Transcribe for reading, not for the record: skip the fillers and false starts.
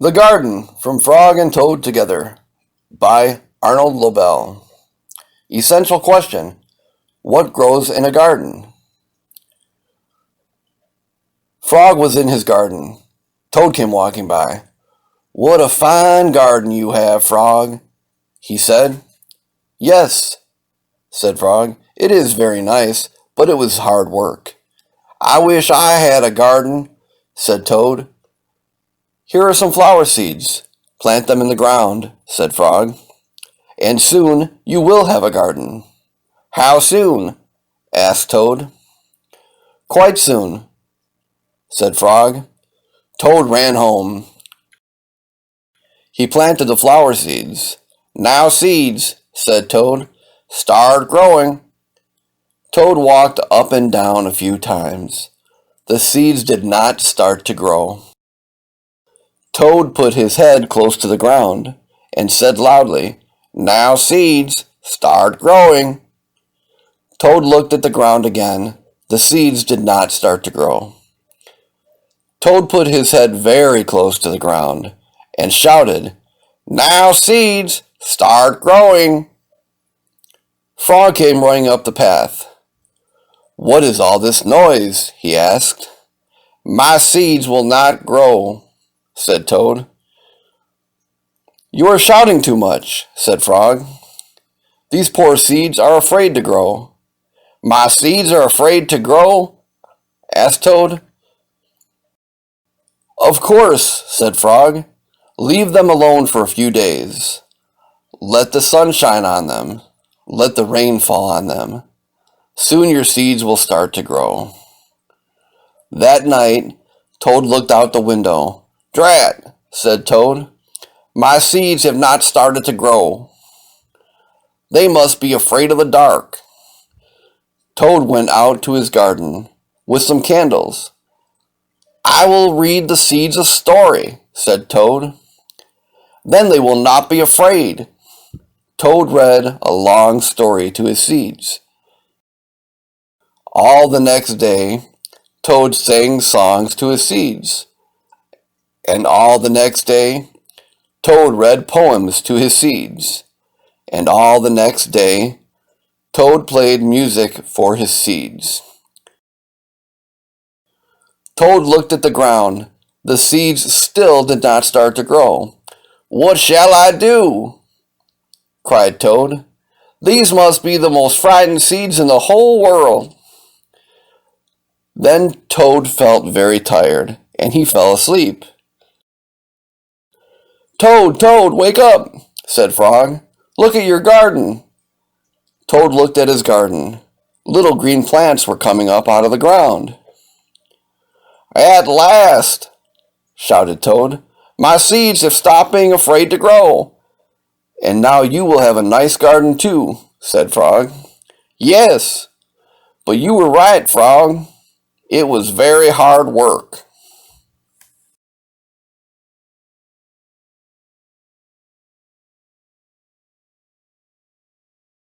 The Garden from Frog and Toad Together by Arnold Lobel. Essential question: what grows in a garden? Frog was in his garden. Toad came walking by. "What a fine garden you have, Frog," he said. "Yes," said Frog, "it is very nice, but it was hard work." "I wish I had a garden," said Toad. "Here are some flower seeds. Plant them in the ground," said Frog, "and soon you will have a garden." "How soon?" asked Toad. "Quite soon," said Frog. Toad ran home. He planted the flower seeds. "Now seeds," said Toad, "start growing." Toad walked up and down a few times. The seeds did not start to grow. Toad put his head close to the ground and said loudly, "Now seeds, start growing." Toad looked at the ground again. The seeds did not start to grow. Toad put his head very close to the ground and shouted, "Now seeds, start growing." Frog came running up the path. "What is all this noise?" he asked. "My seeds will not grow," said Toad. "You are shouting too much," said Frog. "These poor seeds are afraid to grow." "My seeds are afraid to grow?" asked Toad. "Of course," said Frog. "Leave them alone for a few days. Let the sun shine on them. Let the rain fall on them. Soon your seeds will start to grow." That night, Toad looked out the window. "Drat," said Toad. "My seeds have not started to grow. They must be afraid of the dark." Toad went out to his garden with some candles. "I will read the seeds a story," said Toad. "Then they will not be afraid." Toad read a long story to his seeds. All the next day, Toad sang songs to his seeds. And all the next day, Toad read poems to his seeds. And all the next day, Toad played music for his seeds. Toad looked at the ground. The seeds still did not start to grow. "What shall I do?" cried Toad. "These must be the most frightened seeds in the whole world." Then Toad felt very tired, and he fell asleep. "Toad, Toad, wake up," said Frog. "Look at your garden." Toad looked at his garden. Little green plants were coming up out of the ground. "At last," shouted Toad, "my seeds have stopped being afraid to grow." "And now you will have a nice garden too," said Frog. "Yes, but you were right, Frog. It was very hard work."